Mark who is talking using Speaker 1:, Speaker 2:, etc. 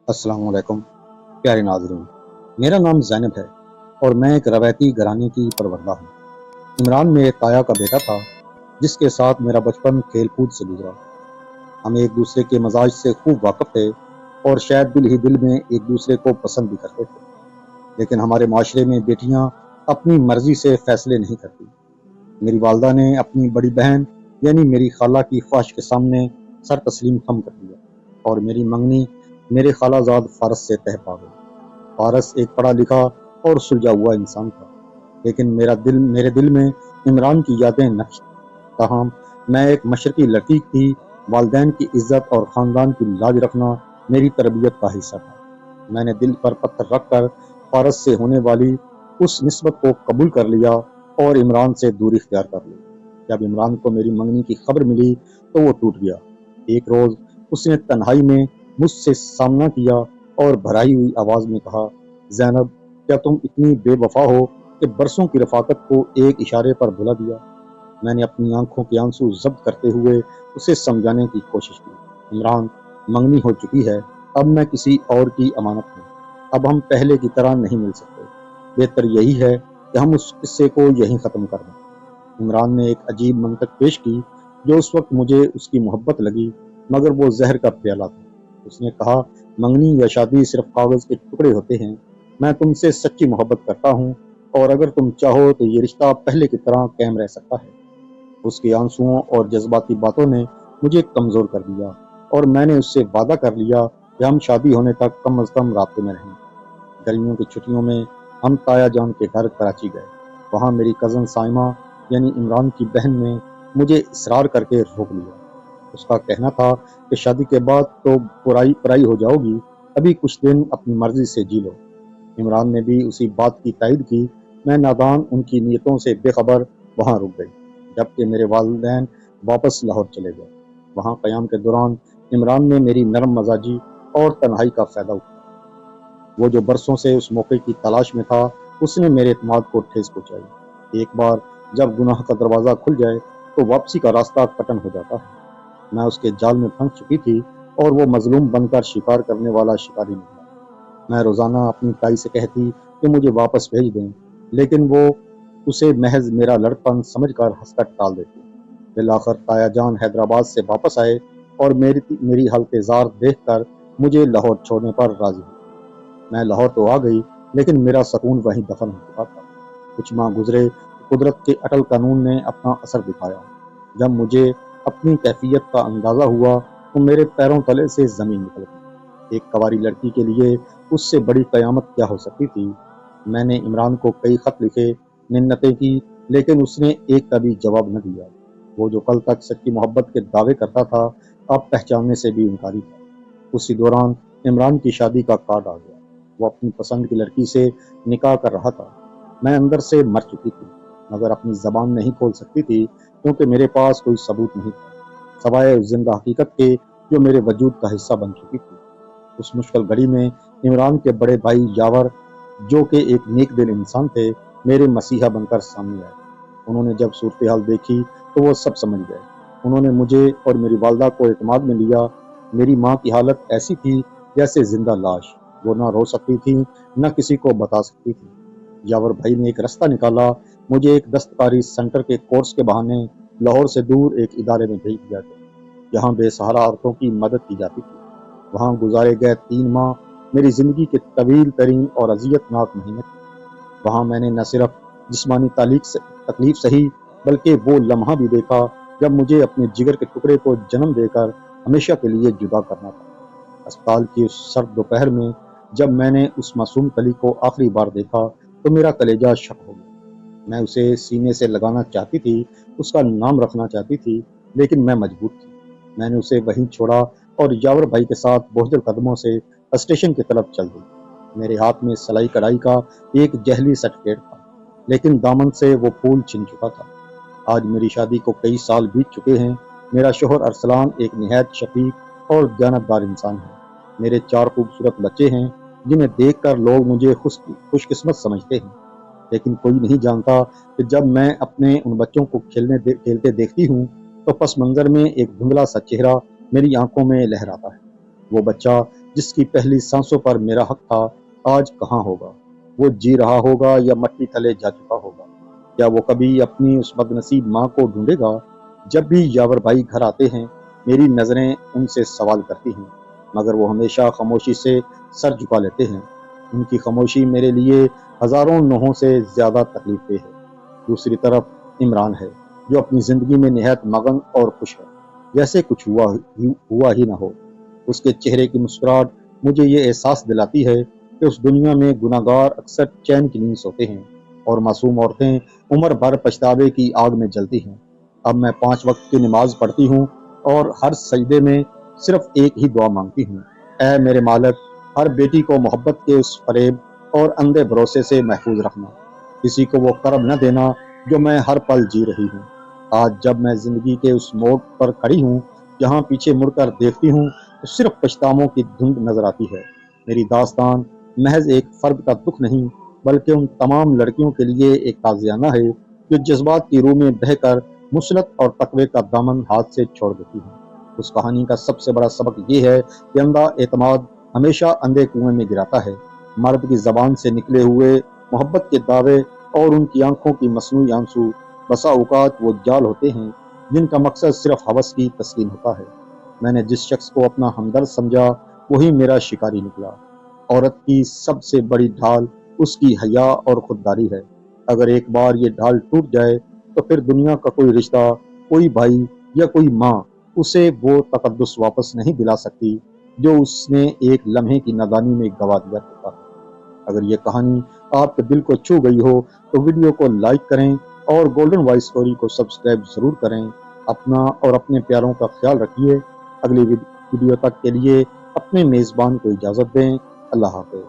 Speaker 1: अस्सलाम वालेकुम प्यारे नाज़रीन। मेरा नाम ज़ैनब है और मैं एक रवायती घराने की परवरदा हूँ। इमरान मेरे ताया का बेटा था जिसके साथ मेरा बचपन खेल कूद से गुजरा। हम एक दूसरे के मजाज से खूब वाकिफ थे और शायद दिल ही दिल में एक दूसरे को पसंद भी करते थे। लेकिन हमारे माशरे में बेटियाँ अपनी मर्जी से फैसले नहीं करती। मेरी वालदा ने अपनी बड़ी बहन यानी मेरी खाला की ख्वाहिश के सामने सर तस्लीम खम कर दिया और मेरी मंगनी मेरे खालाजाद फारस से तह पा गई। फारस एक पढ़ा लिखा और सुलझा हुआ इंसान था, लेकिन मेरे दिल में इमरान की यादें नक्श थीं। ताहम मैं एक मशरकी लड़की थी। वालदैन की इज्जत और ख़ानदान की लाज रखना मेरी तरबियत का हिस्सा था। मैंने दिल पर पत्थर रखकर फारस से होने वाली उस निस्बत को कबूल कर लिया और इमरान से दूरी इख्तियार कर ली। जब इमरान को मेरी मंगनी की खबर मिली तो वो टूट गया। एक रोज़ उसने तन्हाई में मुझसे सामना किया और भराई हुई आवाज़ में कहा, ज़ैनब, क्या तुम इतनी बेवफा हो कि बरसों की रफ़ाकत को एक इशारे पर भुला दिया? मैंने अपनी आंखों के आंसू ज़ब्त करते हुए उसे समझाने की कोशिश की। इमरान, मंगनी हो चुकी है, अब मैं किसी और की अमानत हूँ। अब हम पहले की तरह नहीं मिल सकते। बेहतर यही है कि हम उस किस्से को यहीं ख़त्म कर दें। इमरान ने एक अजीब मंतक पेश की जो उस वक्त मुझे उसकी मोहब्बत लगी, मगर वो जहर का प्याला था। उसने कहा, मंगनी या शादी सिर्फ कागज़ के टुकड़े होते हैं। मैं तुमसे सच्ची मोहब्बत करता हूँ और अगर तुम चाहो तो ये रिश्ता पहले की तरह कायम रह सकता है। उसके आंसुओं और जज्बाती बातों ने मुझे कमज़ोर कर दिया और मैंने उससे वादा कर लिया कि हम शादी होने तक कम अज़ कम राब्ते में रहेंगे। गर्मियों की छुट्टियों में हम ताया जान के घर कराची गए। वहाँ मेरी कज़न साइमा यानी इमरान की बहन ने मुझे इसरार करके रोक लिया। उसका कहना था कि शादी के बाद तो पराई पराई हो जाओगी, अभी कुछ दिन अपनी मर्जी से जी लो। इमरान ने भी उसी बात की तायद की। मैं नादान उनकी नीयतों से बेखबर वहाँ रुक गई, जबकि मेरे वालिदैन वापस लाहौर चले गए। वहाँ क़याम के दौरान इमरान ने मेरी नरम मजाजी और तन्हाई का फ़ायदा उठाया। वो जो बरसों से उस मौके की तलाश में था, उसने मेरे एतमाद को ठेस पहुँचाई। एक बार जब गुनाह का दरवाज़ा खुल जाए तो वापसी का रास्ता कठिन हो जाता है। मैं उसके जाल में फंस चुकी थी और वो मजलूम बनकर शिकार करने वाला शिकारी निकला। मैं रोज़ाना अपनी ताई से कहती कि मुझे वापस भेज दें, लेकिन वो उसे महज मेरा लड़कपन समझकर हंसकर टाल देती। बिलाखिर ताया जान हैदराबाद से वापस आए और मेरी हालत ज़ार देखकर मुझे लाहौर छोड़ने पर राज़ी हुए। मैं लाहौर तो आ गई, लेकिन मेरा सकून वहीं दफन हो चुका था। कुछ माह गुजरे तो कुदरत के अटल कानून ने अपना असर दिखाया। जब मुझे अपनी कैफियत का अंदाज़ा हुआ तो मेरे पैरों तले से ज़मीन निकल गई। एक कवारी लड़की के लिए उससे बड़ी क़यामत क्या हो सकती थी। मैंने इमरान को कई ख़त लिखे, मिन्नतें की, लेकिन उसने एक का भी जवाब न दिया। वो जो कल तक सच्ची मोहब्बत के दावे करता था, अब पहचानने से भी इनकारी था। उसी दौरान इमरान की शादी का कार्ड आ गया। वो अपनी पसंद की लड़की से निकाह कर रहा था। मैं अंदर से मर चुकी थी, मगर अपनी ज़बान नहीं खोल सकती थी क्योंकि मेरे पास कोई सबूत नहीं था, सवाए उस ज़िंदा हकीकत के जो मेरे वजूद का हिस्सा बन चुकी थी। उस मुश्किल घड़ी में इमरान के बड़े भाई यावर, जो कि एक नेक दिल इंसान थे, मेरे मसीहा बनकर सामने आए। उन्होंने जब सूरत हाल देखी तो वो सब समझ गए। उन्होंने मुझे और मेरी वालदा को एतमाद में लिया। मेरी माँ की हालत ऐसी थी जैसे जिंदा लाश। वो ना रो सकती थी, न किसी को बता सकती थी। यावर भाई ने एक रास्ता निकाला। मुझे एक दस्तकारी सेंटर के कोर्स के बहाने लाहौर से दूर एक इदारे में भेज दिया गया, जहाँ बेसहारा औरतों की मदद की जाती थी। वहाँ गुजारे गए 3 माह मेरी ज़िंदगी के तवील तरीन और अजियतनाक महीने थे। वहाँ मैंने न सिर्फ जिस्मानी तकलीफ सही, बल्कि वो लम्हा भी देखा जब मुझे अपने जिगर के टुकड़े को जन्म देकर हमेशा के लिए जुदा करना था। अस्पताल की उस सर्द दोपहर में जब मैंने उस मासूम कली को आखिरी बार देखा तो मेरा कलेजा शक हो गया। मैं उसे सीने से लगाना चाहती थी, उसका नाम रखना चाहती थी, लेकिन मैं मजबूर थी। मैंने उसे वहीं छोड़ा और यावर भाई के साथ बोझल कदमों से स्टेशन की तरफ चल दी। मेरे हाथ में सलाई कढ़ाई का एक जहली सर्टिफिकेट था, लेकिन दामन से वो फूल छिन चुका था। आज मेरी शादी को कई साल बीत चुके हैं। मेरा शोहर अरसलान एक निहायत शफीक और दयानतदार इंसान है। मेरे 4 खूबसूरत बच्चे हैं, जिन्हें देखकर लोग मुझे खुशकिस्मत समझते हैं, लेकिन कोई नहीं जानता कि जब मैं अपने उन बच्चों को खेलते देखती हूँ तो पस मंज़र में एक धुंधला सा चेहरा मेरी आंखों में लहराता है। वो बच्चा جس کی پہلی سانسوں پر میرا حق تھا، آج کہاں ہوگا؟ وہ جی رہا ہوگا یا مٹی تلے جا چکا ہوگا؟ کیا وہ کبھی اپنی اس بدنصیب ماں کو ڈھونڈے گا؟ جب بھی یاور بھائی گھر آتے ہیں، میری نظریں ان سے سوال کرتی ہیں، مگر وہ ہمیشہ خاموشی سے سر جھکا لیتے ہیں۔ ان کی خاموشی میرے لیے ہزاروں نوحوں سے زیادہ تکلیف دہ ہے۔ دوسری طرف عمران ہے، جو اپنی زندگی میں نہایت مگن اور خوش ہے، جیسے کچھ ہوا ہی نہ ہو۔ اس کے چہرے کی مسکراہٹ مجھے یہ احساس دلاتی ہے کہ اس دنیا میں گناہ گار اکثر چین کی نیند سوتے ہیں اور معصوم عورتیں عمر بھر پچھتاوے کی آگ میں جلتی ہیں۔ اب میں 5 وقت کی نماز پڑھتی ہوں اور ہر سجدے میں صرف ایک ہی دعا مانگتی ہوں: اے میرے مالک، ہر بیٹی کو محبت کے اس فریب اور اندھے بھروسے سے محفوظ رکھنا، کسی کو وہ کرب نہ دینا جو میں ہر پل جی رہی ہوں۔ آج جب میں زندگی کے اس موڑ پر کھڑی ہوں جہاں پیچھے مڑ کر دیکھتی ہوں تو صرف پچھتاووں کی دھند نظر آتی ہے۔ میری داستان محض ایک فرد کا دکھ نہیں، بلکہ ان تمام لڑکیوں کے لیے ایک تعزیانہ ہے جو جذبات کی روح میں بہہ کر مسلط اور تقوی کا دامن ہاتھ سے چھوڑ دیتی ہیں۔ اس کہانی کا سب سے بڑا سبق یہ ہے کہ اندھا اعتماد ہمیشہ اندھے کنویں میں گراتا ہے۔ مرد کی زبان سے نکلے ہوئے محبت کے دعوے اور ان کی آنکھوں کی مصنوعی آنسو بسا اوقات وہ جال ہوتے ہیں جن کا مقصد صرف ہوس کی تسکین ہوتا ہے۔ میں نے جس شخص کو اپنا ہمدرد سمجھا وہی میرا شکاری نکلا۔ عورت کی سب سے بڑی ڈھال اس کی حیا اور خودداری ہے۔ اگر ایک بار یہ ڈھال ٹوٹ جائے تو پھر دنیا کا کوئی رشتہ، کوئی بھائی یا کوئی ماں اسے وہ تقدس واپس نہیں دلا سکتی جو اس نے ایک لمحے کی نادانی میں گنوا دیا ہوتا ہے۔ اگر یہ کہانی آپ کے دل کو چھو گئی ہو تو ویڈیو کو لائک کریں اور گولڈن وائس اسٹوری کو سبسکرائب ضرور کریں۔ اپنا اور اپنے پیاروں کا خیال رکھیے۔ اگلی ویڈیو تک کے لیے اپنے میزبان کو اجازت دیں۔ اللہ حافظ۔